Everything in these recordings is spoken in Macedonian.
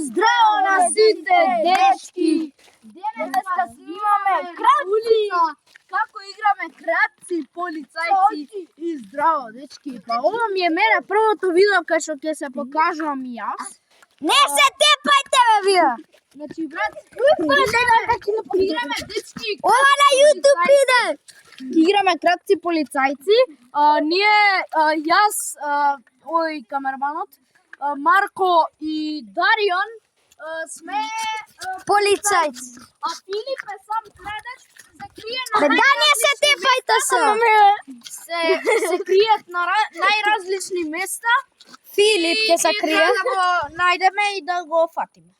здраво на сите дечки! Денеска снимаме кратци! Како играме кратци полицајци и здраво дечки! Па ова ми е мене првото видео кај што ќе се покажувам и јас. Не се тепајте бе вие! Значи брат, играме дечки. Ова на YouTube иде! Играме кратци полицајци. Ние, јас, овој камерманот, Марко и Дарион сме Полицајци. А Филип е сам крадеч, се крие на Бе да не се тепајте се! се кријат на најразлични места. Филип ќе се крие. Да го најдеме и да го фатиме.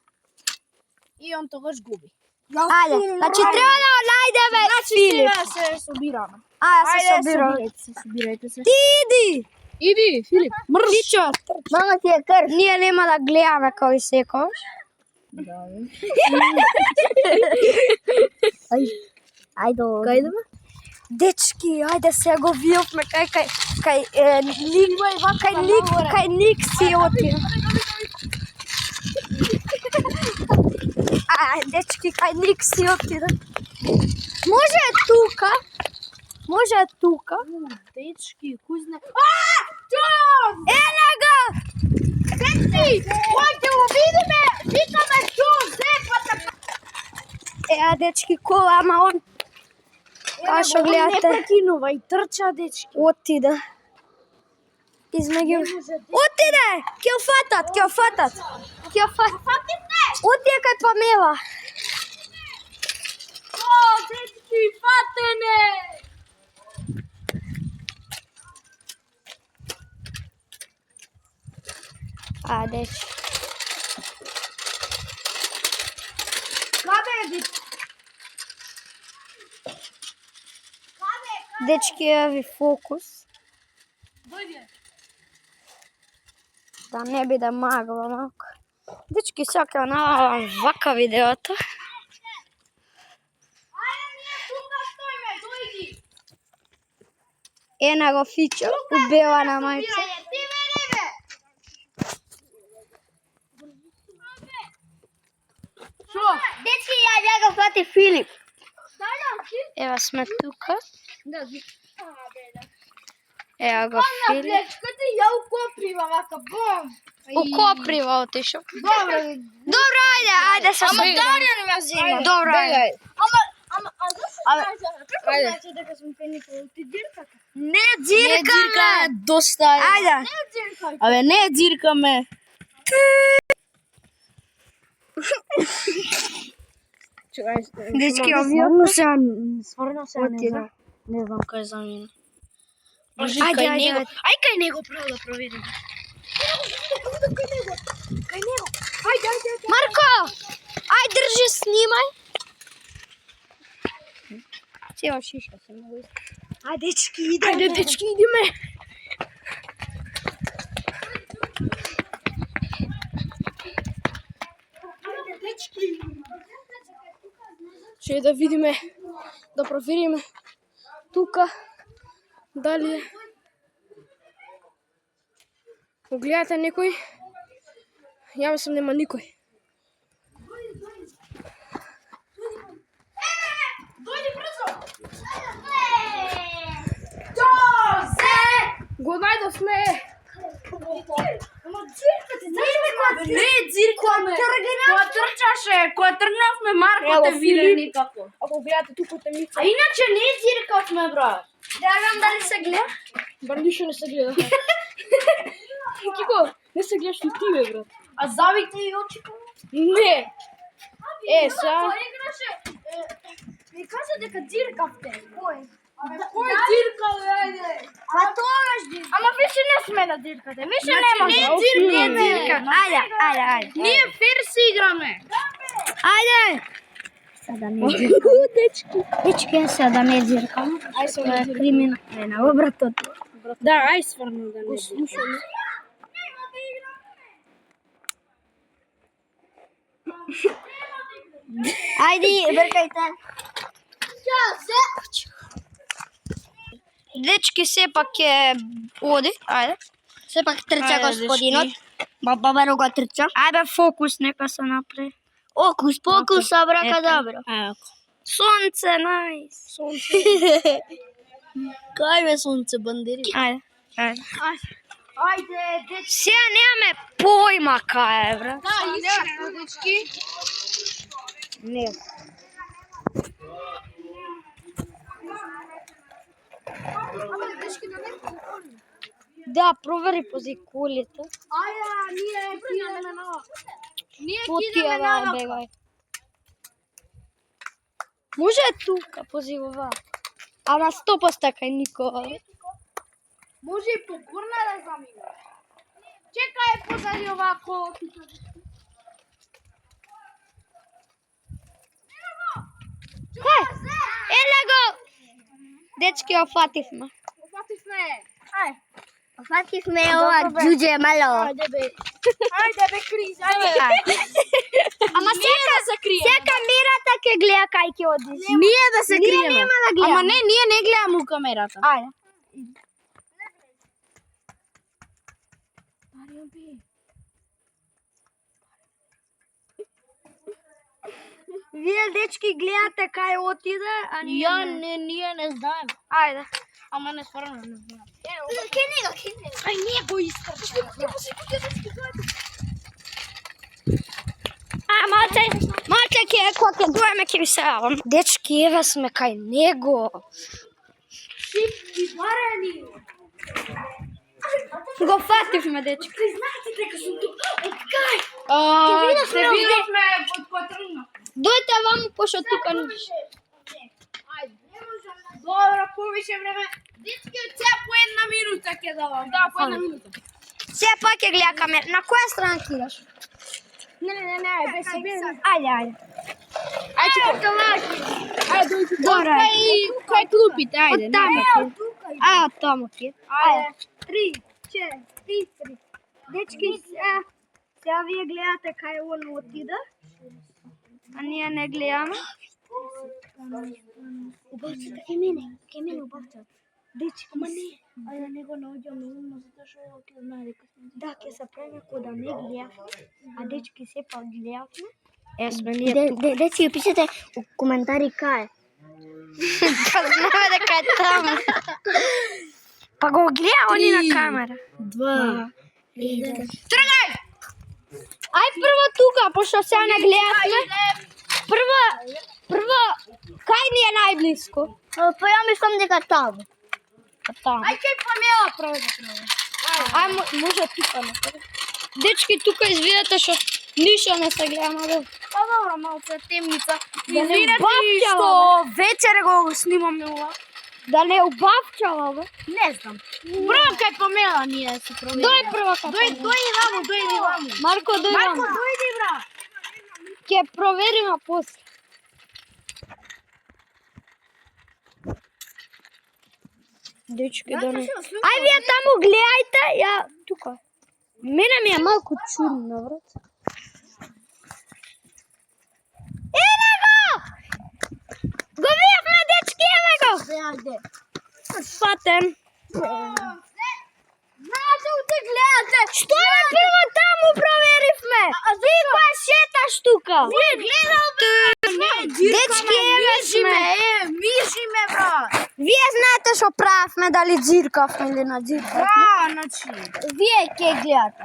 И он тогаш губи. Ајде, значи треба да го најдеме Филип. Сега се собираме. Ајде се собираме. Собирајте се. Ти иди! Иди, Филип. Мршичо! Мама ти е крв. Ние нема да гледаме кој секојаш. Ајде. Кај идеме? Дечки, ајде се го видовме кај Ник си оти. Дечки, кај Ник си оти. Може тука? Може тука? Дечки, кој знае? Ена го! Дечки, ќе го видиме. Викаме Џозефата. Дечки, кола, ама он... Кај шо гледате? Не пrekинува и трча, дечки. Отиде. Измеѓу... Отиде! Ќе го фатат, ќе го фатат. Ќе го фатат. Отиде кај Памела. Дечки, фатене! Дечки. Каде е, дечки? Дечки, еви фокус. Дојде. Да не биде магла малку. Дечки, сега ќе направам вака видеото. Ајде, ние тука стоиме, дојди. Ена го Фичо, убела на мајца. Ти мене, бе. Шо? Дечки, ја го фати Филип. Дајам, Ева сме тука. да, Ева го Филип. плечката и ја укоприва вака, бом. У Коприва отишо. Добро. Добро, ајде се собираме. ме зима. Добро, ајде. Ама, како знаеш дека сум пеникол? Ти дирката? Не дзиркаме. Доста е. Ајде. Не диркаме. Абе, не дзиркаме. Дечки, овие Сварно се отиде. Не знам кај за мене. Ајде, ајде. Ај кај него право да проверим. Марко! Ај, држи, снимај. Цела шиша се могу. Ајде, дечки, идеме. Ајде, дечки, идеме. Ще да видиме, да провериме тука дали го гледате некој. Ја мислам нема никој. Дојди брзо. Го најдовме. Ама дзиркате, Не дзиркаме. Кога трчаше, кога тргнавме Марко Ево, те виде Филип. никако. Ако гледате тука те ми. А иначе не дзиркавме, брат. Да видам дали се гледа. Бар ништо не се гледа. Кико, не се гледаш и ти, бе, брат. А завите и очите? Не. Са. Кој играше? Ми кажа дека дзиркавте. Кој? Абе, Кој дзирка, бе, ајде? А тогаш дзирка. Ама више не сме на дзиркате. Више нема. не дзиркаме. Ајде, ајде, ајде. Ние фер си играме. Ајде. Сега не дзиркам. Дечки, сега не дзиркам. Ај се Тоа е криминално, обратот. Да, ај сварно да не дзиркаме. Ајде, бркајте. Дечки, сепак ќе оди, ајде. Сепак трча Ајде, господинот. дечки. Баба рога трча. Ајде фокус нека се направи. Окус, покус, абракадабра. Сонце, најс. Сонце. Кај бе сонце, бандери? Ајде. Ајде, дечки. Сега немаме појма кај е, брат. Да, искамо, дечки. Не. Абе, дечки, да не покорни. Да, провери пози колите. Ајде, ние кидаме на нова. Ние Потија кидаме да на бегај. Може тука, пози ова. Ама 100% кај никога. Може и покорна да замине. Чекај позади овако. Еле го! Дечки, офативме. Офативме. Фатихме ова џуџе мало. Ајде бе, Крис, ајде. Ама сека камерата ќе гледа кај ќе одиш. Ние да се криеме. нема да гледаме. Ама не, ние не гледаме у камерата. Ајде. Вие дечки гледате кај отиде, а Ние не знаеме. Ајде. Ама не стварно не знаеме. Ке него. Ај не го искрче. А, малце ќе кога ќе дојме ќе ви се јавам. Дечки, еве сме кај него. Шипки барани. Го фативме, дечки. Знаете дека сум тук. Од кај? Се видовме од патрона. Дојте ваму, пошто тука ниш. Ајде. Добро, повише време. Дечки, од сега по една минута ќе давам. Да, по една минута. Се пак ќе гледа камера. На која страна кидаш? Не, бе се бе. Ајде. Ајде, чекај калаки. Ајде, дојди. Добро. Кај клупите, ајде. Од таму ќе. А, од таму ќе. Ајде. 3, 4, Дечки, сега вие гледате кај он отида. А ние не гледаме. Убавцата ке мене убавцата. Дечки, Ама не. Ајде, не го наоѓаме умно, затоа што ќе знае дека сме. да, ќе се прави ко да не гледавме. А дечки сепак гледавме. Сме ние тука. Дечки, пишете у коментари кај. Па знаме дека е таму. Па го гледа они на камера. 2. Тргај! Ај прво тука, пошто сега не гледавме. Прво, кај ни е најблиско? Па ја мислам дека таму. Таму. Ај ќе помела право. Ај, може тука напред. Дечки, тука извидете што ништо не се гледаме. Па добро, малце темница. Да не Извинете убавчава, што вечер го снимаме ова. Да не убавчава, бе. Не знам. Прво кај помела ние се провериме. Дој прво кај Дојди ваму. Марко, дој Марко, ваму. дојди бра. Ќе провериме после. Дечки, да не. Ај, вие таму гледајте, ја тука. Мене ми е малку чудно, брат. Еве го! Го видевме, дечки, еве го! Ајде. Фатен. Знаете да гледате. Што е прво таму проверивме? Ви па шеташ тука. Вие гледате. Дечки, еве сме. Мижиме, брат. Вие знаете што правевме, дали џиркавме или на џиркавме? Значи. Вие ќе гледате.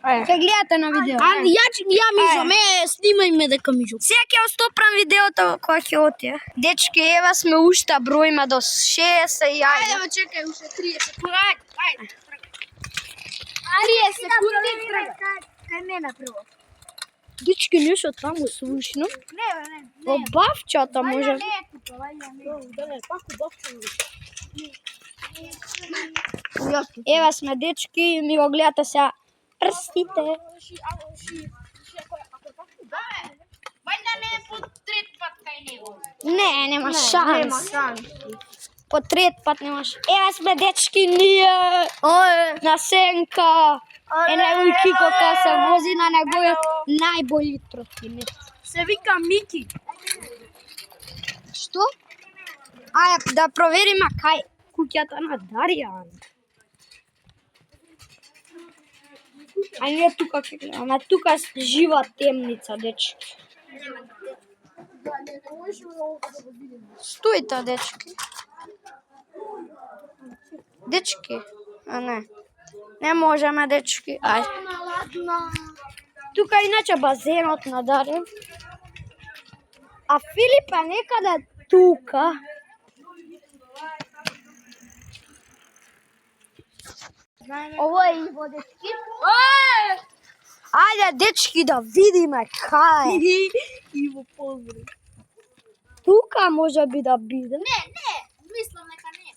Ќе гледате на видео. Ја мижам, снимајме дека мижам. Сега ќе остопрам видеото кога ќе отиде. Дечки, ева сме уште бројме до 60 и Ајде, ма чекај, уште 30 секунди. Ајде. 30 секунди. Кај мене прво. Дечки, нешто таму слушно. Не, Во бавчата може. Не, тука, не, паку бавче. Ева сме дечки, ми го гледате сега прстите. Вајда не е по трет пат кај него. Не, нема шанс. По трет пат немаш. Ева сме дечки ние. На Сенка. Него Кико ка се вози на неговиот најбољи тротинет. Се вика Мики. Што? Ајде да провериме кај куќата на Даријан. А ние тука ќе гледаме. Тука е жива темница, дечки. Стоите, дечки. Дечки. А не. Не можеме, дечки. Ајде. Тука иначе базенот на Дарин. А Филип е некаде тука. Ово е Иво, дечки. Ајде, дечки, да видиме кај е. Иво, поздрав. Тука може би да биде. Не, мислам нека не.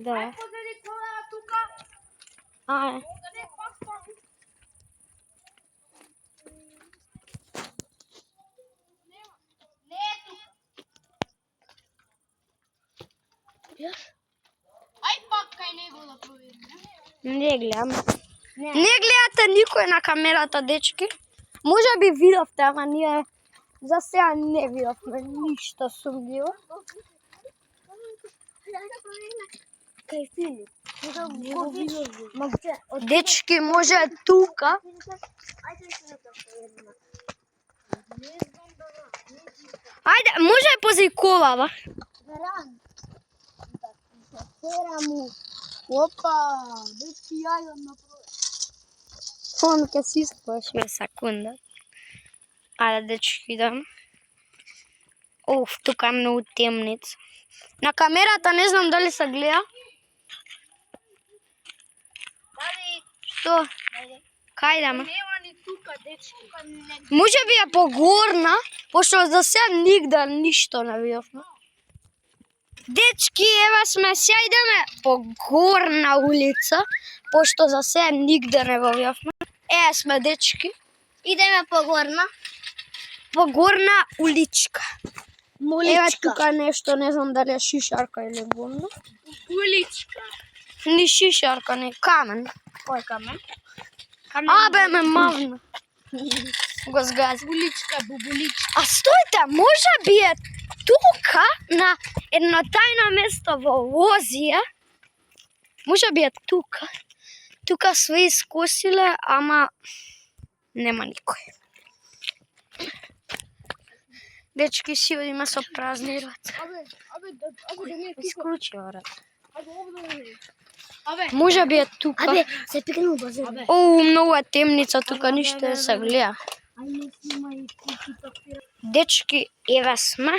Да. Позади колена тука. Ајде. Ај пак кај него да провериме. Не гледам. Не гледате никој на камерата, дечки. Може би видовте, ама ние за сега не видовме ништо сумњиво. Кај Филип. Дечки, може тука. Ајде, може позади колава. Опа, дечки, ја идам на проверка. Он ќе си спаш. Две секунда. Ајде, дечки, идам. Оф, тука е многу темница. На камерата не знам дали се гледа. Што? Кај идеме? Нема ни тука, дечки. Може би е погорна, пошто за сега нигде ништо не видовме. Дечки, ева сме, сега идеме по горна улица, пошто за сега нигде не го видовме. Ева сме, дечки. Идеме погорна. По горна уличка. Моличка. Ева тука нешто, не знам дали е шишарка или бунда. Уличка. Ни шишарка, не камен. Кој камен? Абе, ме мавна. Го згази. Уличка, бубуличка. А стоите, може би е тука на едно тајно место во Лозија. Може би е тука. Тука све искосиле, ама нема никој. Дечки, си одиме со празни раце. Абе, да не Исклучи, брат. Абе, Може би е тука. Абе, се пикнал базен. Оу, многу е темница, тука ништо не се гледа. Дечки, еве сме.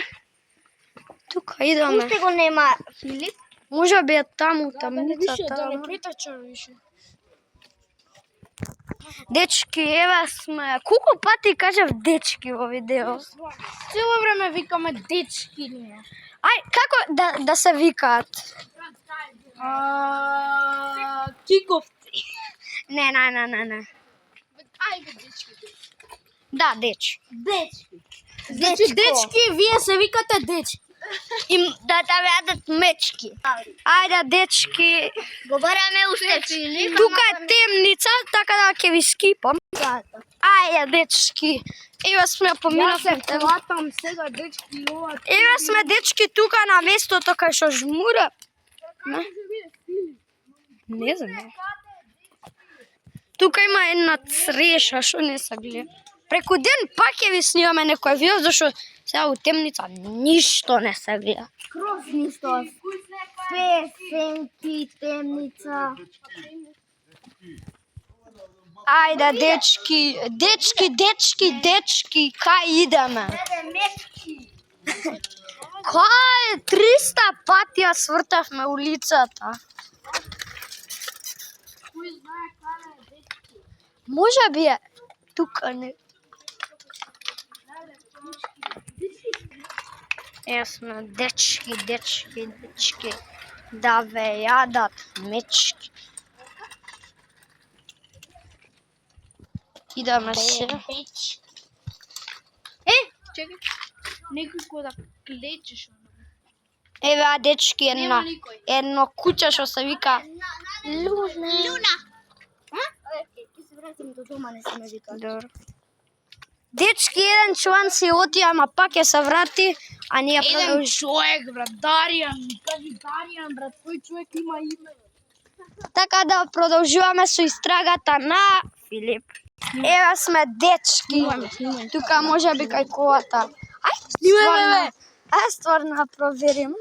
Тука идеме. Пусти го нема Филип. Може би е таму, тамницата. да не притача више. Дечки, еве сме. Колку пати кажав дечки во видео? Цело време викаме дечки ние. Ај, како да се викаат? Киковци. Не. Ајде, дечки. Да, дечки. Дечки. Значи, дечки, вие се викате дечки. И да ведат мечки. Ајде, дечки. Го бараме уште Филип. Тука е темница, така да ќе ви скипам. Ајде, дечки. Еве сме Јас се поминавме. платам сега, дечки, ова. Еве сме, дечки, тука на местото кај што жмура. Не знам. Тука има една цреша, што не се гледа. Преку ден пак ќе ви снимаме некој видео, зашто сега у темница ништо не се гледа. Кроз ништо. Све, сенки, темница. Ајде, дечки, кај идеме? Кај 300 пати ја свртавме улицата. Може би е тука не. Сме дечки, да ве јадат мечки. Идеме се. Чекай. Некој кој да клечеш. Еве, дечки, Нема никој. едно куќе што се вика Луна. Ќе се вратиме до дома, не сме викали. Добро. Дечки, еден члан си оти, ама пак ќе се врати, а ние Еден човек, брат, Даријан, ми кажи Даријан, брат, тој човек има име. Така да продолжуваме со истрагата на Филип. Ева сме дечки. Тука може би кај колата. Ајде, Снимај, бе. Ајде стварно да проверим.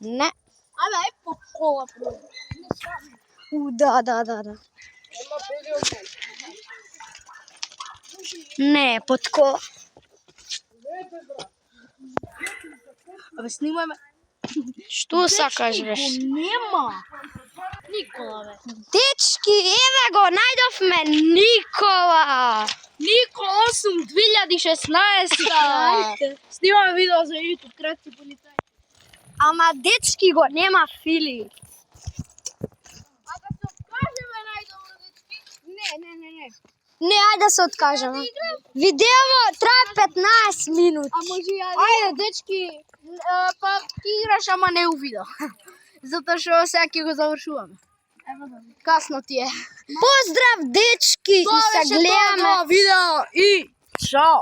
Не. Абе, ај по кола. Да. Не, под кола. Абе, снимај ме. Што сакаш беш? Нема. Никола, бе. Дечки, еве го, најдовме Никола. Никола 8 2016. Снимаме видео за YouTube, кратки полицај. Ама дечки го нема Филип. А да се откажеме најдобро, дечки? Не. Не, ајде да се откажеме. Видео трае 15 минути. А може ја... Ајде, дечки, па ти играш, ама не у видео. Затоа што сега ќе го завршуваме. Касно ти е. Поздрав, дечки, и се гледаме. видео и чао!